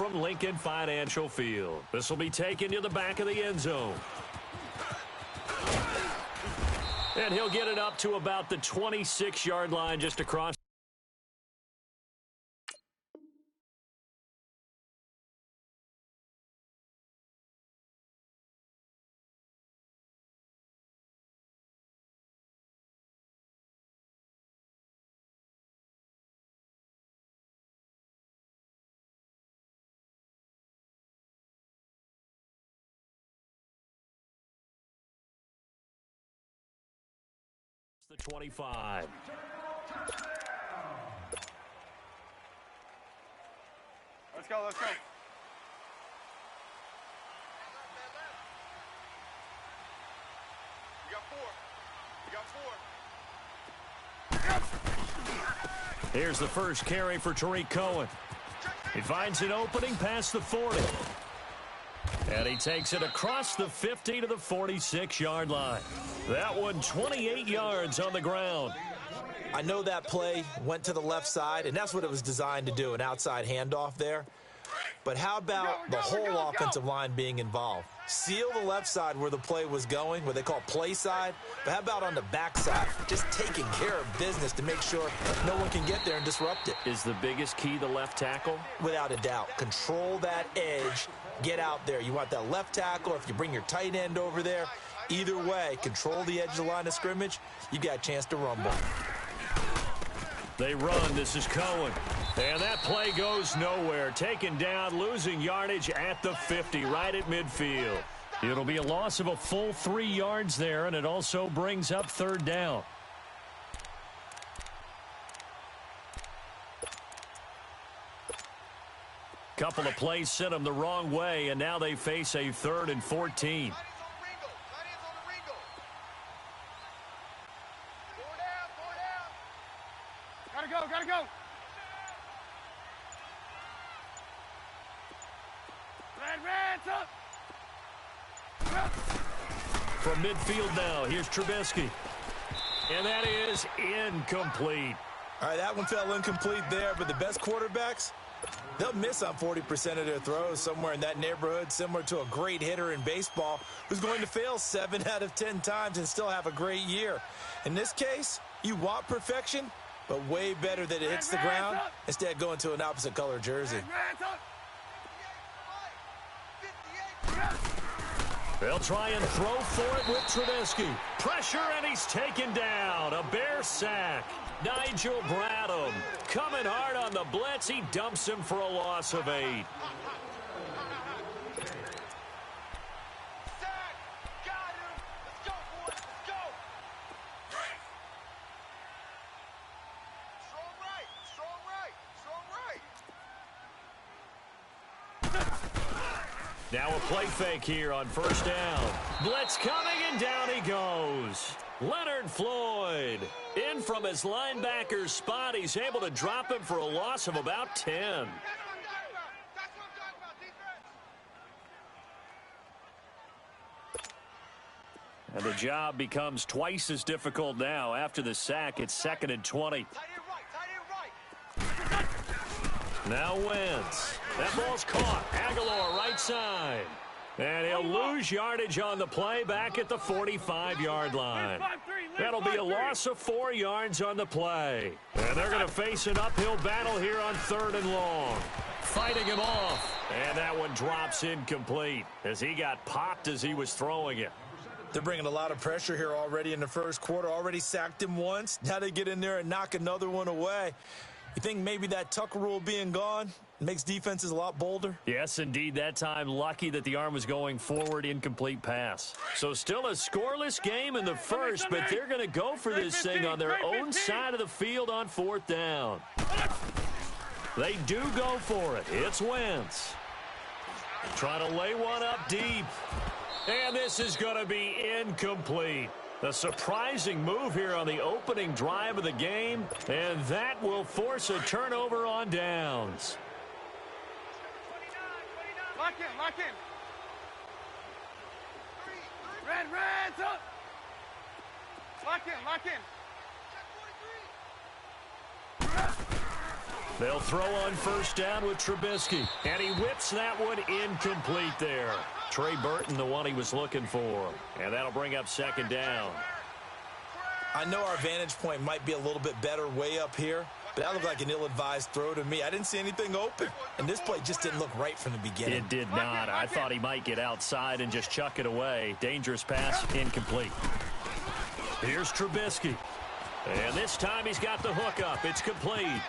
from Lincoln Financial Field. This will be taken to the back of the end zone. And he'll get it up to about the 26-yard line just across. The 25. Let's go, let's go. We got four. Here's the first carry for Tariq Cohen. He finds an opening past the 40. And he takes it across the 50 to the 46-yard line. That one 28 yards on the ground. I know that play went to the left side, and that's what it was designed to do, an outside handoff there. But how about the whole offensive line being involved? Seal the left side where the play was going, what they call play side. But how about on the back side? Just taking care of business to make sure no one can get there and disrupt it. Is the biggest key the left tackle? Without a doubt. Control that edge. Get out there. You want that left tackle. If you bring your tight end over there, either way, control the edge of the line of scrimmage. You got a chance to rumble. They run. This is Cohen. And that play goes nowhere. Taken down, losing yardage at the 50, right at midfield. It'll be a loss of a full 3 yards there, and it also brings up third down. Couple of plays sent them the wrong way, and now they face a 3rd and 14. Gotta go. Red, up. From midfield now, here's Trubisky. And that is incomplete. All right, that one fell incomplete there, but the best quarterbacks, they'll miss on 40% of their throws, somewhere in that neighborhood, similar to a great hitter in baseball who's going to fail 7 out of 10 times and still have a great year. In this case, you want perfection, but way better that it hits the ground instead of going to an opposite color jersey. They'll try and throw for it with Trubisky. Pressure, and he's taken down. A Bear sack. Nigel Bradham coming hard on the blitz. He dumps him for a loss of 8. Now a play fake here on first down. Blitz coming, and down he goes. Leonard Floyd in from his linebacker's spot. He's able to drop him for a loss of about 10. And the job becomes twice as difficult now. After the sack, it's 2nd and 20. Now Wentz. That ball's caught. Aguilar right side. And he'll lose yardage on the play back at the 45-yard line. That'll be a loss of 4 yards on the play. And they're going to face an uphill battle here on 3rd and long. Fighting him off. And that one drops incomplete as he got popped as he was throwing it. They're bringing a lot of pressure here already in the first quarter. Already sacked him once. Now they get in there and knock another one away. You think maybe that Tucker rule being gone makes defenses a lot bolder? Yes, indeed. That time, lucky that the arm was going forward, incomplete pass. So still a scoreless game in the first, but they're going to go for this thing on their own side of the field on 4th down. They do go for it. It's Wentz. Trying to lay one up deep. And this is going to be incomplete. A surprising move here on the opening drive of the game, and that will force a turnover on downs. Lock in. Red's up. Lock in. They'll throw on first down with Trubisky. And he whips that one incomplete there. Trey Burton, the one he was looking for. And that'll bring up second down. I know our vantage point might be a little bit better way up here, but that looked like an ill-advised throw to me. I didn't see anything open, and this play just didn't look right from the beginning. It did not. I thought he might get outside and just chuck it away. Dangerous pass, incomplete. Here's Trubisky. And this time he's got the hook up. It's complete.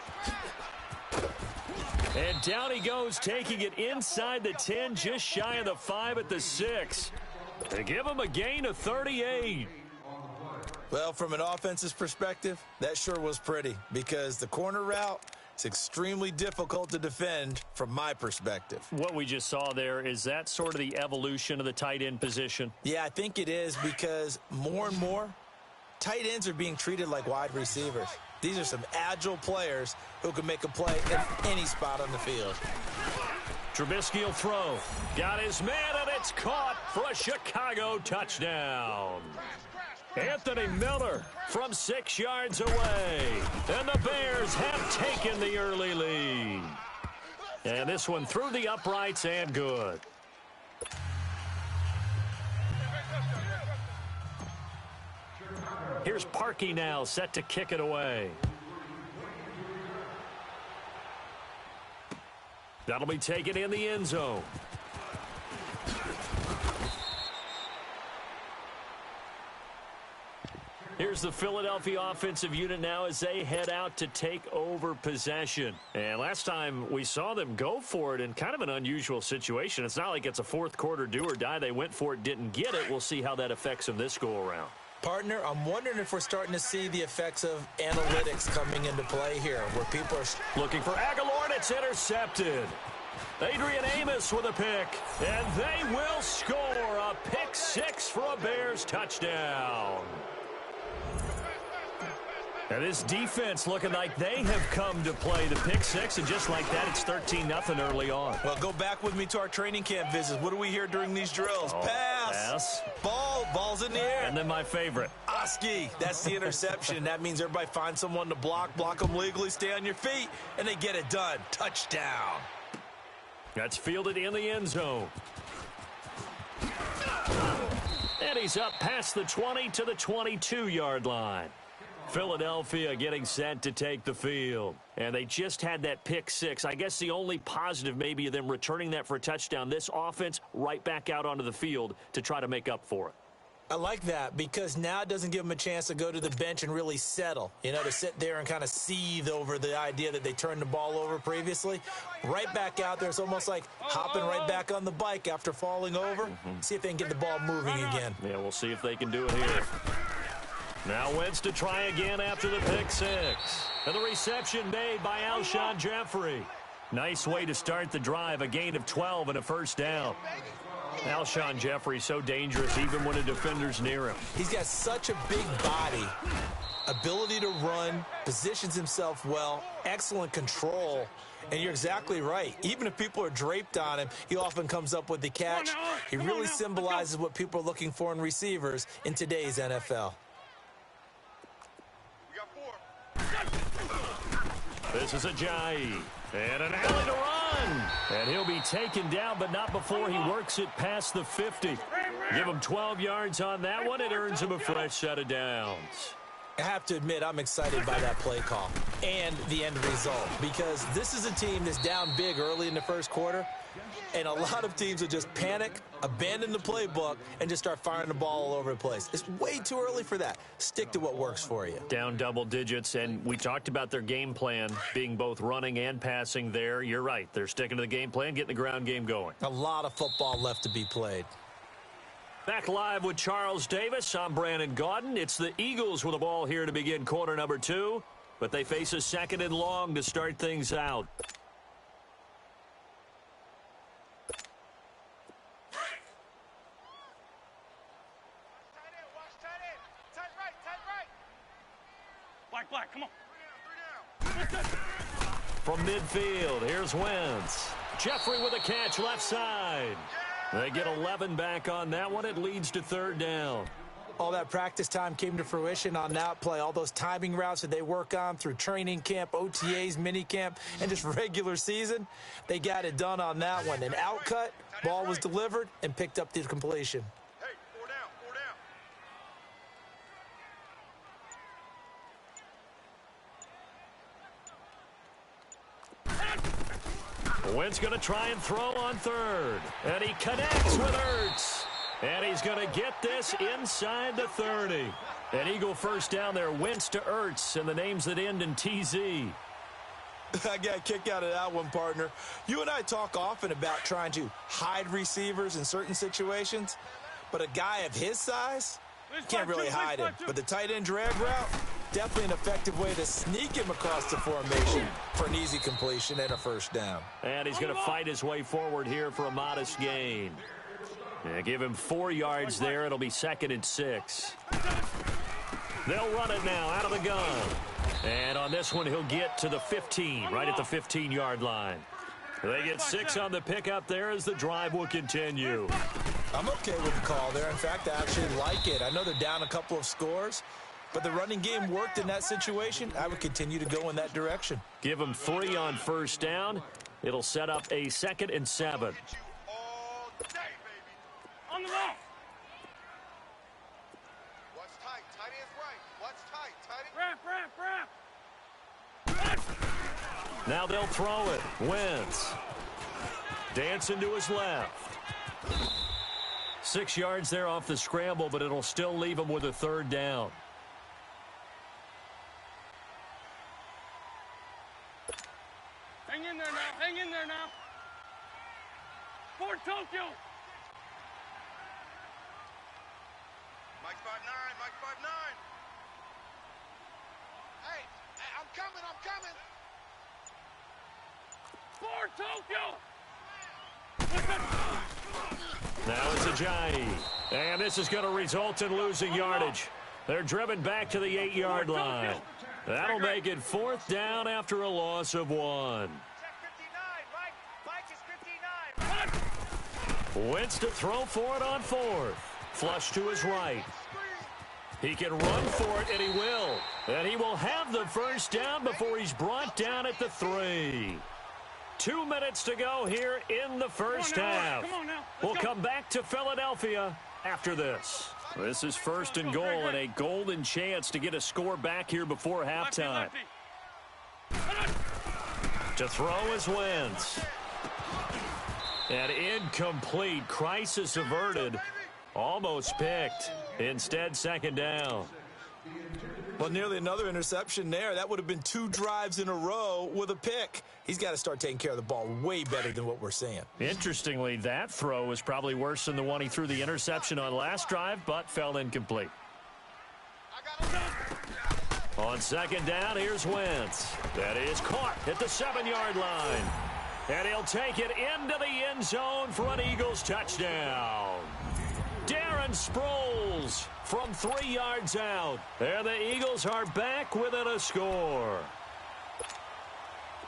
And down he goes, taking it inside the 10, just shy of the 5 at the 6. They give him a gain of 38. Well, from an offensive perspective, that sure was pretty because the corner route is extremely difficult to defend from my perspective. What we just saw there, is that sort of the evolution of the tight end position? Yeah, I think it is because more and more, tight ends are being treated like wide receivers. These are some agile players who can make a play in any spot on the field. Trubisky will throw. Got his man, and it's caught for a Chicago touchdown. Anthony Miller from 6 yards away. And the Bears have taken the early lead. And this one through the uprights and good. Here's Parkey now, set to kick it away. That'll be taken in the end zone. Here's the Philadelphia offensive unit now as they head out to take over possession. And last time we saw them go for it in kind of an unusual situation. It's not like it's a fourth quarter do or die. They went for it, didn't get it. We'll see how that affects them this go around. Partner, I'm wondering if we're starting to see the effects of analytics coming into play here, where people are looking for Aguilar, and it's intercepted. Adrian Amos with a pick, and they will score a pick 6 for a Bears touchdown. And this defense looking like they have come to play the pick 6, and just like that, it's 13-0 early on. Well, go back with me to our training camp visits. What do we hear during these drills? Pass. Ball's in the air. And then my favorite. Oski, that's the interception. That means everybody finds someone to block them legally, stay on your feet, and they get it done. Touchdown. That's fielded in the end zone. And he's up past the 20 to the 22-yard line. Philadelphia getting set to take the field. And they just had that pick 6. I guess the only positive maybe of them returning that for a touchdown. This offense right back out onto the field to try to make up for it. I like that because now it doesn't give them a chance to go to the bench and really settle, to sit there and kind of seethe over the idea that they turned the ball over previously. Right back out there, it's almost like hopping right back on the bike after falling over. See if they can get the ball moving again. Yeah, we'll see if they can do it here. Now Wentz to try again after the pick 6. And the reception made by Alshon Jeffrey. Nice way to start the drive, a gain of 12 and a first down. Alshon Jeffrey so dangerous even when a defender's near him. He's got such a big body, ability to run, positions himself well, excellent control. And you're exactly right. Even if people are draped on him, he often comes up with the catch. He really symbolizes what people are looking for in receivers in today's NFL. This is Ajayi. And an alley to run. And he'll be taken down, but not before he works it past the 50. Give him 12 yards on that one. It earns him a fresh set of downs. I have to admit, I'm excited by that play call and the end result because this is a team that's down big early in the first quarter, and a lot of teams will just panic, abandon the playbook, and just start firing the ball all over the place. It's way too early for that. Stick to what works for you. Down double digits, and we talked about their game plan being both running and passing there. You're right. They're sticking to the game plan, getting the ground game going. A lot of football left to be played. Back live with Charles Davis. I'm Brandon Gaudin. It's the Eagles with the ball here to begin quarter number 2, but they face a second and long to start things out. Black, come on. From midfield, here's Wentz. Jeffrey with a catch left side. They get 11 back on that one. It leads to third down. All that practice time came to fruition on that play. All those timing routes that they work on through training camp, OTAs, minicamp, and just regular season, they got it done on that one. An outcut, ball was delivered, and picked up the completion. Hey, 4 down, 4 down. Wentz going to try and throw on third. And he connects with Ertz. And he's going to get this inside the 30. An Eagle first down there, Wentz to Ertz, and the names that end in TZ. I got a kick out of that one, partner. You and I talk often about trying to hide receivers in certain situations, but a guy of his size can't really hide him. But the tight end drag route, definitely an effective way to sneak him across the formation for an easy completion and a first down. And he's going to fight his way forward here for a modest gain. Yeah, give him 4 yards there. It'll be 2nd and 6. They'll run it now out of the gun. And on this one, he'll get to the 15, right at the 15-yard line. They get 6 on the pickup there as the drive will continue. I'm okay with the call there. In fact, I actually like it. I know they're down a couple of scores, but the running game worked in that situation. I would continue to go in that direction. Give him 3 on first down. It'll set up a 2nd and 7. On the ball. What's tight? Tight is right. What's tight? Tight. Wrap. Now they'll throw it. Wentz. Dancing to his left. 6 yards there off the scramble, but it'll still leave him with a 3rd down. Hang in there now. Hang in there now. For Tokyo. Mike 5'9", Mike 5'9". Hey, I'm coming, I'm coming. For Tokyo. Now it's Ajayi. And this is going to result in losing yardage. They're driven back to the 8-yard line. That'll make it 4th down after a loss of 1. Check 59, Mike. Mike is 59. Wentz to throw for it on 4th. Flush to his right. He can run for it, and he will. And he will have the first down before he's brought down at the 3. 2 minutes to go here in the first half. We'll come back to Philadelphia after this. This is 1st and goal and a golden chance to get a score back here before halftime. To throw is Wentz. And incomplete. Crisis averted. Almost picked. Instead, 2nd down. Well, nearly another interception there. That would have been 2 drives in a row with a pick. He's got to start taking care of the ball way better than what we're seeing. Interestingly, that throw was probably worse than the one he threw the interception on last drive, but fell incomplete. On 2nd down, here's Wentz. That is caught at the 7-yard line. And he'll take it into the end zone for an Eagles touchdown. Darren Sproles from 3 yards out. And the Eagles are back within a score.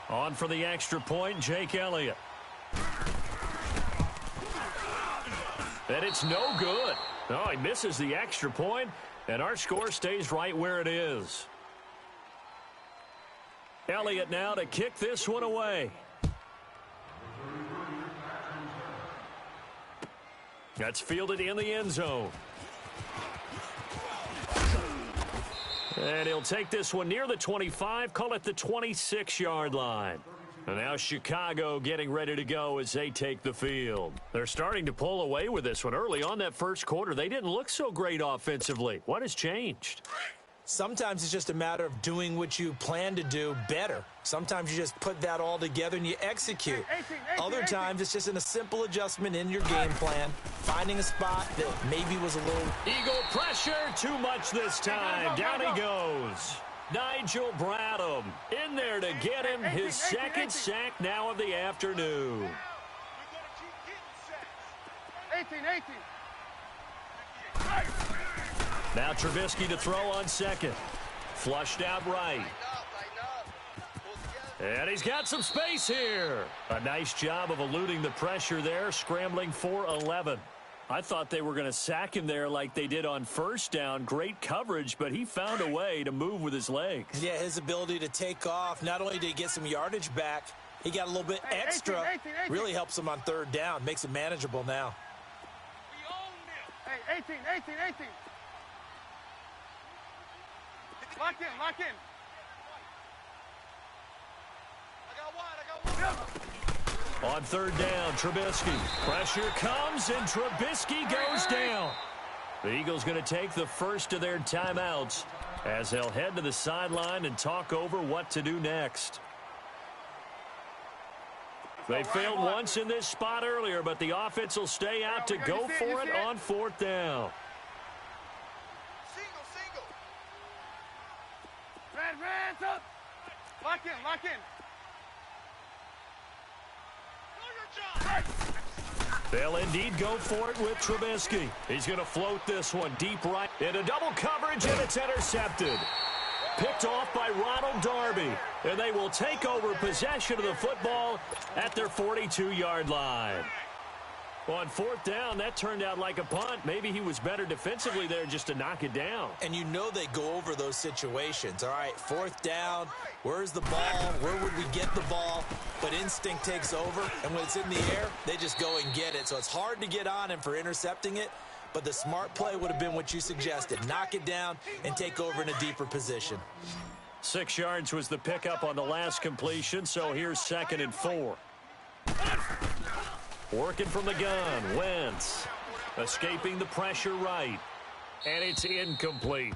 On for the extra point, Jake Elliott. And it's no good. Oh, he misses the extra point, and our score stays right where it is. Elliott now to kick this one away. That's fielded in the end zone. And he'll take this one near the 25, call it the 26-yard line. And now Chicago getting ready to go as they take the field. They're starting to pull away with this one. Early on that first quarter, they didn't look so great offensively. What has changed? Sometimes it's just a matter of doing what you plan to do better. Sometimes you just put that all together and you execute. Other times it's just a simple adjustment in your game plan, finding a spot that maybe was a little... Eagle pressure, too much this time. Down he goes. Nigel Bradham in there to get him his 2nd sack now of the afternoon. 18. Now Trubisky to throw on 2nd. Flushed out right. And he's got some space here. A nice job of eluding the pressure there, scrambling for 11. I thought they were going to sack him there like they did on first down. Great coverage, but he found a way to move with his legs. Yeah, his ability to take off, not only did he get some yardage back, he got a little bit extra. 18. Really helps him on third down, makes it manageable now. We own them. Hey, 18. Lock in. I got one. On third down, Trubisky. Pressure comes, and Trubisky goes down. The Eagles going to take the first of their timeouts as they'll head to the sideline and talk over what to do next. They failed once in this spot earlier, but the offense will stay out to go for it on fourth down. Single. Red, up. Lock in. They'll indeed go for it with Trubisky. He's going to float this one deep right into double coverage, and it's intercepted. Picked off by Ronald Darby, and they will take over possession of the football at their 42-yard line. On fourth down, that turned out like a punt. Maybe he was better defensively there just to knock it down. And you know they go over those situations. All right, fourth down, where's the ball? Where would we get the ball? But instinct takes over, and when it's in the air, they just go and get it. So it's hard to get on him for intercepting it, but the smart play would have been what you suggested. Knock it down and take over in a deeper position. 6 yards was the pickup on the last completion, so here's 2nd and 4. Working from the gun, Wentz. Escaping the pressure right. And it's incomplete.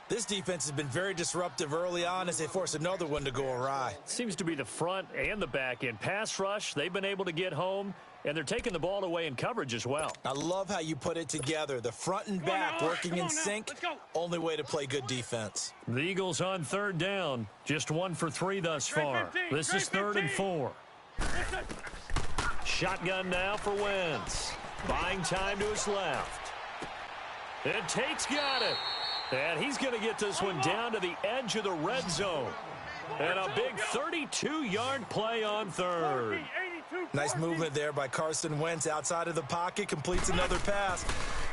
This defense has been very disruptive early on as they force another one to go awry. Seems to be the front and the back end. Pass rush, they've been able to get home, and they're taking the ball away in coverage as well. I love how you put it together. The front and back working in sync. Only way to play good defense. The Eagles on third down. Just 1 for 3 thus far. This is 3rd and 4. Shotgun now for Wentz. Buying time to his left. And Tate's got it. And he's going to get this one down to the edge of the red zone. And a big 32-yard play on third. Nice movement there by Carson Wentz outside of the pocket. Completes another pass.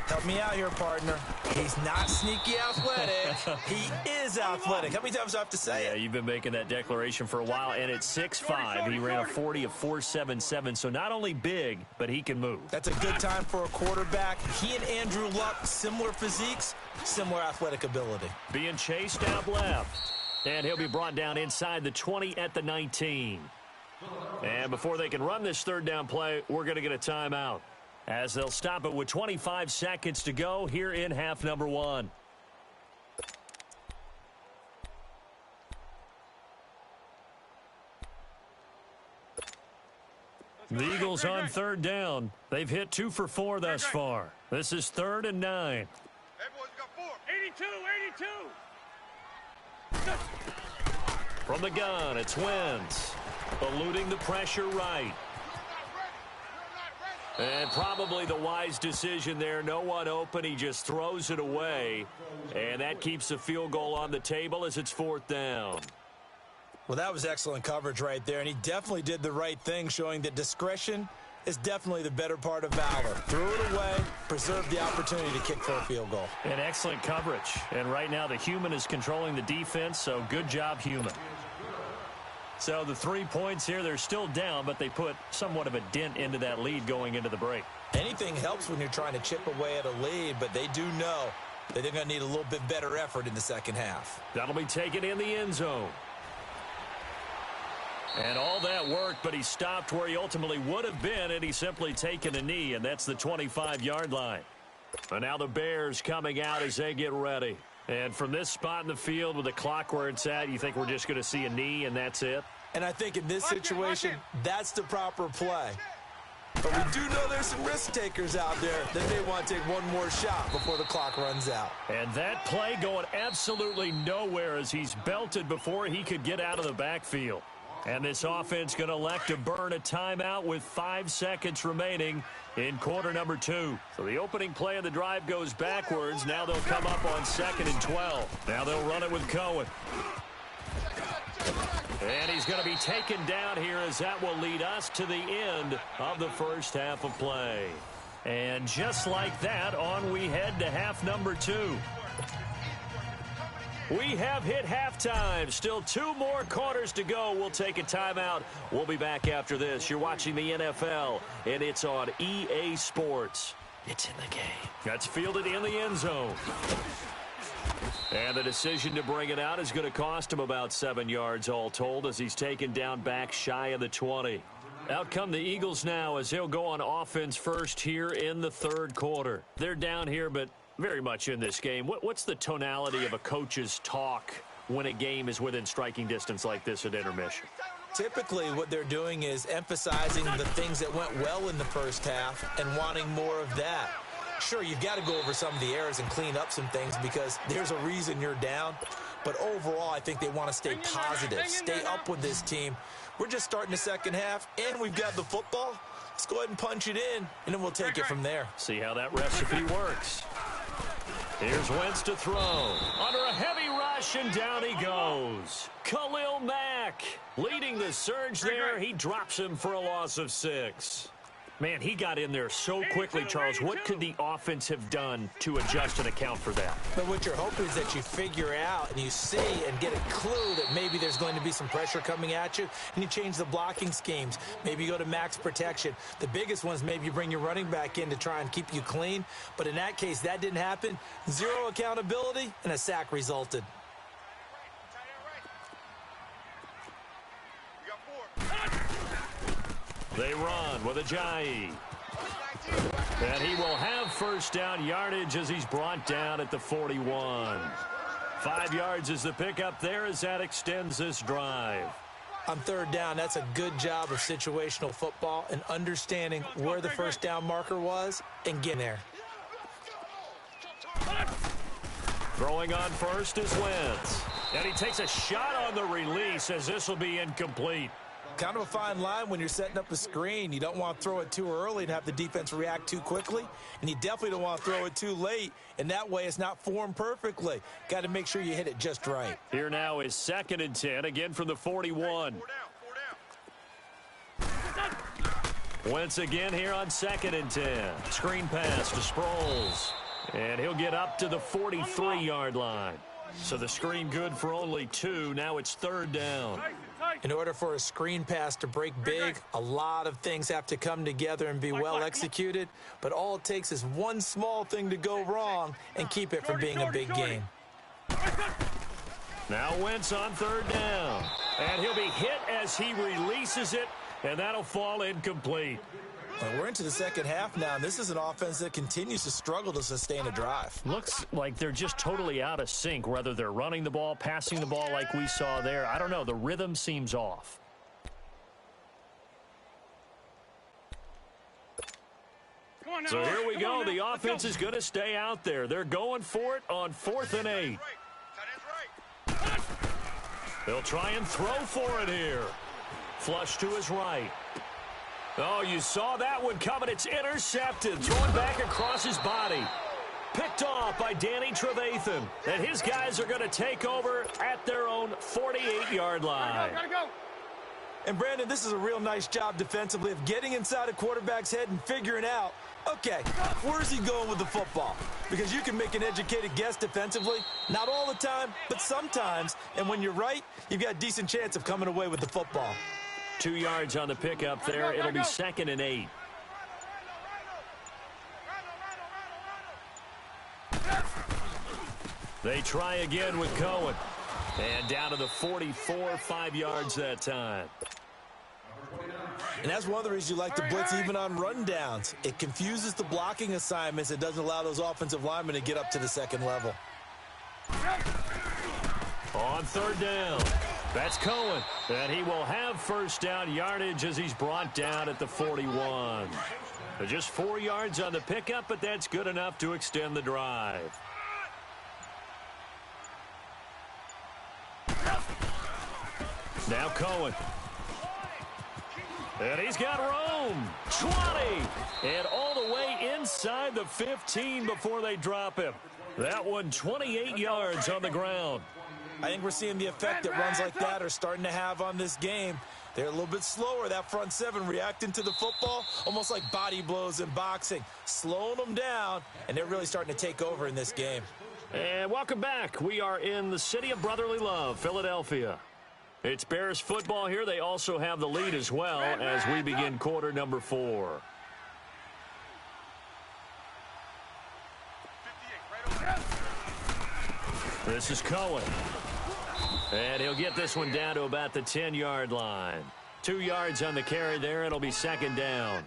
Help me out here, partner. He's not sneaky athletic. He is athletic. How many times do I have to say it? Yeah, you've been making that declaration for a while. And at 6'5", he ran a 40 of 4.77. So not only big, but he can move. That's a good time for a quarterback. He and Andrew Luck, similar physiques, similar athletic ability. Being chased out left. And he'll be brought down inside the 20 at the 19. And before they can run this third down play, we're going to get a timeout, as they'll stop it with 25 seconds to go here in half number 1. The Eagles on third down. They've hit 2 for 4 thus far. This is 3rd and 9. Hey, boys, we got 4. 82. From the gun, it's Wentz. Eluding the pressure right. And probably the wise decision there. No one open. He just throws it away. And that keeps the field goal on the table as it's 4th down. Well, that was excellent coverage right there, and he definitely did the right thing, showing that discretion is definitely the better part of valor. Threw it away, preserved the opportunity to kick for a field goal. And excellent coverage. And right now the human is controlling the defense, so good job, human. So the 3 points here, they're still down, but they put somewhat of a dent into that lead going into the break. Anything helps when you're trying to chip away at a lead, but they do know that they're going to need a little bit better effort in the second half. That'll be taken in the end zone. And all that worked, but he stopped where he ultimately would have been, and he's simply taken a knee, and that's the 25-yard line. And now the Bears coming out as they get ready. And from this spot in the field with the clock where it's at, you think we're just going to see a knee and that's it? And I think in this situation, that's the proper play. But we do know there's some risk takers out there that may want to take one more shot before the clock runs out. And that play going absolutely nowhere as he's belted before he could get out of the backfield. And this offense going to elect to burn a timeout with 5 seconds remaining in quarter number 2. So the opening play of the drive goes backwards. Now they'll come up on 2nd and 12. Now they'll run it with Cohen. And he's going to be taken down here as that will lead us to the end of the first half of play. And just like that, on we head to half number 2. We have hit halftime. Still 2 more quarters to go. We'll take a timeout. We'll be back after this. You're watching the NFL, and it's on EA Sports. It's in the game. That's fielded in the end zone. And the decision to bring it out is going to cost him about 7 yards all told as he's taken down back shy of the 20. Out come the Eagles now as they'll go on offense first here in the third quarter. They're down here, but very much in this game. What's the tonality of a coach's talk when a game is within striking distance like this at intermission? Typically, what they're doing is emphasizing the things that went well in the first half and wanting more of that. Sure, you've got to go over some of the errors and clean up some things because there's a reason you're down. But overall, I think they want to stay positive, stay up with this team. We're just starting the second half, and we've got the football. Let's go ahead and punch it in, and then we'll take it from there. See how that recipe works. Here's Wentz to throw. Under a heavy rush, and down he goes. Khalil Mack leading the surge there. He drops him for a loss of 6. Man, he got in there so quickly, Charles. What could the offense have done to adjust and account for that? But what you're hoping is that you figure out and you see and get a clue that maybe there's going to be some pressure coming at you, and you change the blocking schemes. Maybe you go to max protection. The biggest one is maybe you bring your running back in to try and keep you clean. But in that case, that didn't happen. 0 accountability, and a sack resulted. They run with Ajayi. And he will have first down yardage as he's brought down at the 41. 5 yards is the pickup there as that extends this drive. On third down, that's a good job of situational football and understanding where the first down marker was and getting there. Throwing on first is Wentz. And he takes a shot on the release as this will be incomplete. Kind of a fine line when you're setting up a screen. You don't want to throw it too early and have the defense react too quickly. And you definitely don't want to throw it too late. And that way it's not formed perfectly. Got to make sure you hit it just right. Here now is 2nd and 10, again from the 41. Wentz again here on 2nd and 10. Screen pass to Sproles. And he'll get up to the 43-yard line. So the screen good for only 2. Now it's 3rd down. In order for a screen pass to break big, a lot of things have to come together and be well executed. But all it takes is one small thing to go wrong and keep it from being a big game. Now Wentz on 3rd down. And he'll be hit as he releases it, and that'll fall incomplete. And we're into the second half now, and this is an offense that continues to struggle to sustain a drive. Looks like they're just totally out of sync, whether they're running the ball, passing the ball like we saw there. I don't know. The rhythm seems off. So here we go. The offense is going to stay out there. They're going for it on 4th and 8. They'll try and throw for it here. Flush to his right. Oh, you saw that one coming. It's intercepted. Thrown back across his body. Picked off by Danny Trevathan. And his guys are going to take over at their own 48-yard line. Gotta go. And, Brandon, this is a real nice job defensively of getting inside a quarterback's head and figuring out, okay, where's he going with the football? Because you can make an educated guess defensively. Not all the time, but sometimes. And when you're right, you've got a decent chance of coming away with the football. 2 yards on the pickup there. It'll be 2nd and 8. They try again with Cohen. And down to the 44, 5 yards that time. And that's one of the reasons you like to blitz even on rundowns. It confuses the blocking assignments. It doesn't allow those offensive linemen to get up to the second level. On 3rd down. That's Cohen. And he will have first down yardage as he's brought down at the 41. So just 4 yards on the pickup, but that's good enough to extend the drive. Now Cohen. And he's got room. 20. And all the way inside the 15 before they drop him. That one 28 yards on the ground. I think we're seeing the effect that runs like that are starting to have on this game. They're a little bit slower, that front seven, reacting to the football, almost like body blows in boxing, slowing them down, and they're really starting to take over in this game. And welcome back. We are in the city of brotherly love, Philadelphia. It's Bears football here. They also have the lead as well as we begin quarter number 4. This is Cohen. And he'll get this one down to about the 10-yard line. 2 yards on the carry there. It'll be second down.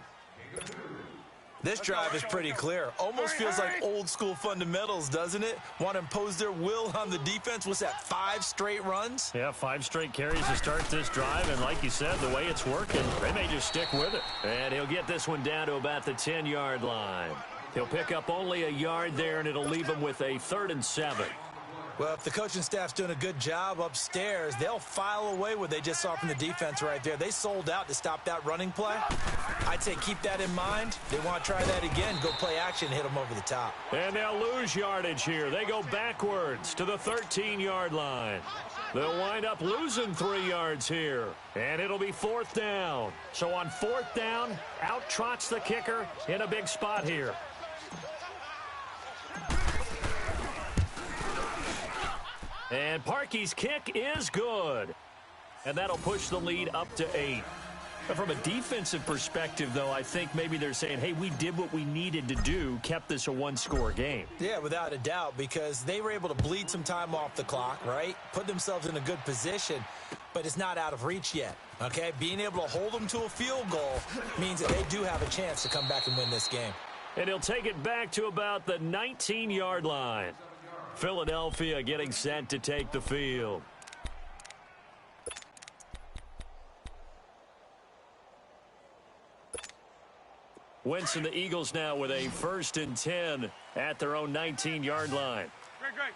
This drive is pretty clear. Almost feels like old school fundamentals, doesn't it? Want to impose their will on the defense. What's that, 5 straight runs? Yeah, 5 straight carries to start this drive. And like you said, the way it's working, they may just stick with it. And he'll get this one down to about the 10-yard line. He'll pick up only a yard there, and it'll leave him with a 3rd and 7. Well, if the coaching staff's doing a good job upstairs, they'll file away what they just saw from the defense right there. They sold out to stop that running play. I'd say keep that in mind. They want to try that again. Go play action, hit them over the top. And they'll lose yardage here. They go backwards to the 13-yard line. They'll wind up losing 3 yards here. And it'll be 4th down. So on 4th down, out trots the kicker in a big spot here. And Parkey's kick is good. And that'll push the lead up to 8. But from a defensive perspective, though, I think maybe they're saying, hey, we did what we needed to do, kept this a 1-score game. Yeah, without a doubt, because they were able to bleed some time off the clock, right? Put themselves in a good position, but it's not out of reach yet, okay? Being able to hold them to a field goal means that they do have a chance to come back and win this game. And he'll take it back to about the 19-yard line. Philadelphia getting set to take the field. Wentz and the Eagles now with a 1st and 10 at their own 19-yard line. Great.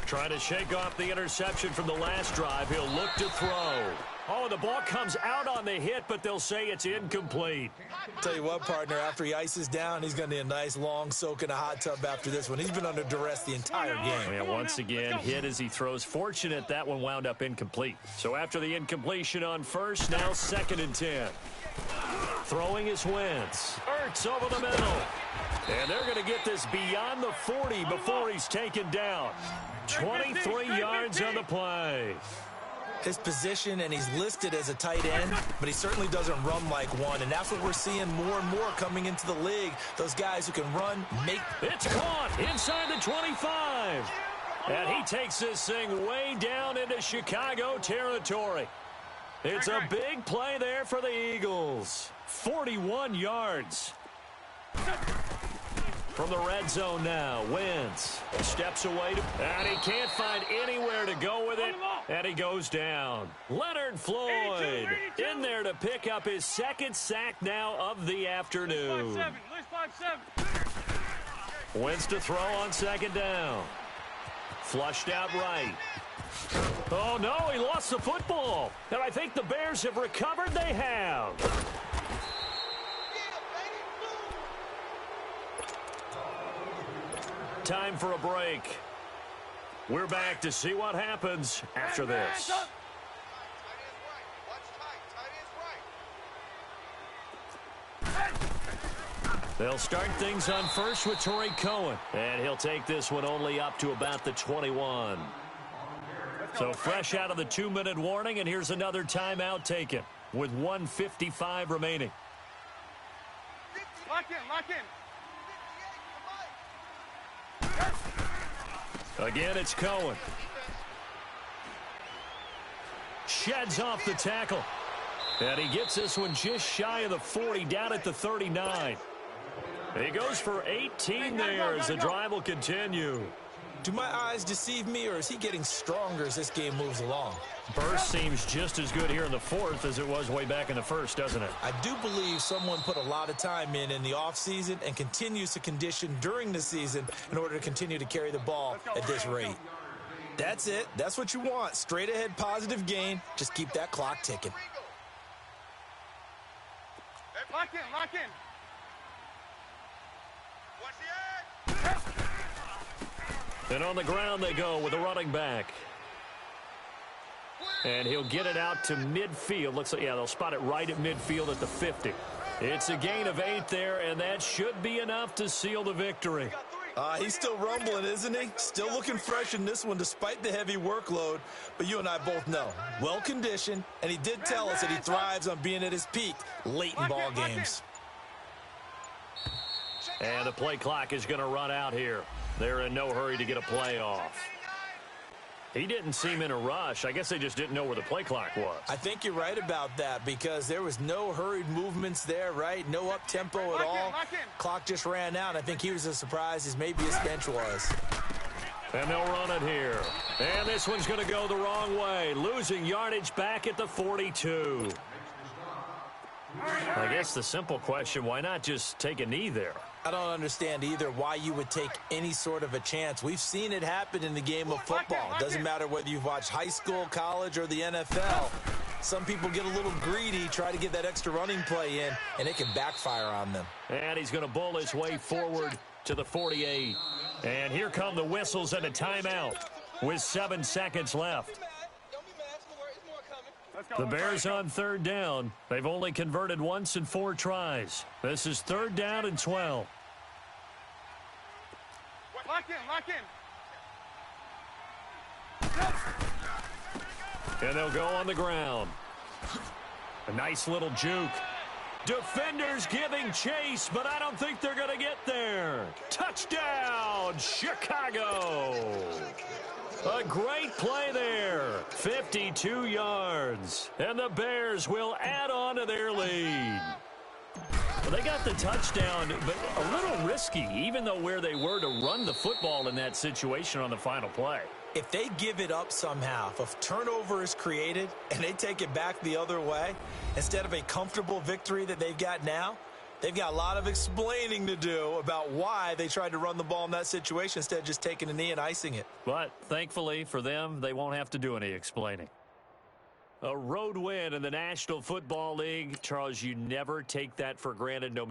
Trying to shake off the interception from the last drive. He'll look to throw. Oh, the ball comes out on the hit, but they'll say it's incomplete. Tell you what, partner, after he ices down, he's going to need a nice long soak in a hot tub after this one. He's been under duress the entire game. Yeah, once again, hit as he throws. Fortunate that one wound up incomplete. So after the incompletion on 1st, now 2nd and 10. Throwing is Wentz. Ertz over the middle. And they're going to get this beyond the 40 before he's taken down. 23 yards on the play. His position, and he's listed as a tight end, but he certainly doesn't run like one, and that's what we're seeing more and more coming into the league. Those guys who can run, make... It's caught inside the 25. And he takes this thing way down into Chicago territory. It's a big play there for the Eagles. 41 yards. From the red zone now, Wentz steps away, and he can't find anywhere to go with it, and he goes down. Leonard Floyd in there to pick up his 2nd sack now of the afternoon. Wentz to throw on 2nd down. Flushed out right. Oh, no, he lost the football. And I think the Bears have recovered. They have. Time for a break. We're back to see what happens after this. They'll start things on 1st with Torrey Cohen. And he'll take this one only up to about the 21. So fresh out of the 2-minute warning, and here's another timeout taken with 1:55 remaining. Lock in. Again, it's Cohen. Sheds off the tackle. And he gets this one just shy of the 40, down at the 39. He goes for 18 there as the drive will continue. Do my eyes deceive me, or is he getting stronger as this game moves along? Burst seems just as good here in the 4th as it was way back in the 1st, doesn't it? I do believe someone put a lot of time in the offseason and continues to condition during the season in order to continue to carry the ball at this rate. That's it. That's what you want. Straight ahead positive gain. Just keep that clock ticking. Lock in. Watch the edge. And on the ground they go with a running back. And he'll get it out to midfield. Looks like, yeah, they'll spot it right at midfield at the 50. It's a gain of 8 there, and that should be enough to seal the victory. He's still rumbling, isn't he? Still looking fresh in this one despite the heavy workload. But you and I both know, well-conditioned, and he did tell us that he thrives on being at his peak late in ball games. And the play clock is going to run out here. They're in no hurry to get a play off. He didn't seem in a rush. I guess they just didn't know where the play clock was. I think you're right about that because there was no hurried movements there, right? No up-tempo at all. Clock just ran out. I think he was as surprised as maybe his bench was. And they'll run it here. And this one's going to go the wrong way. Losing yardage back at the 42. I guess the simple question, why not just take a knee there? I don't understand either why you would take any sort of a chance. We've seen it happen in the game of football. It doesn't matter whether you've watched high school, college, or the NFL. Some people get a little greedy, try to get that extra running play in, and it can backfire on them. And he's going to bull his way forward to the 48. And here come the whistles and a timeout with 7 seconds left. The Bears on 3rd down. They've only converted once in 4 tries. This is 3rd down and 12. Lock in. And they'll go on the ground. A nice little juke. Defenders giving chase, but I don't think they're going to get there. Touchdown, Chicago. A great play there. 52 yards. And the Bears will add on to their lead. Well, they got the touchdown, but a little risky, even though where they were to run the football in that situation on the final play. If they give it up somehow, if a turnover is created and they take it back the other way, instead of a comfortable victory that they've got now, they've got a lot of explaining to do about why they tried to run the ball in that situation instead of just taking a knee and icing it. But thankfully for them, they won't have to do any explaining. A road win in the National Football League. Charles, you never take that for granted. No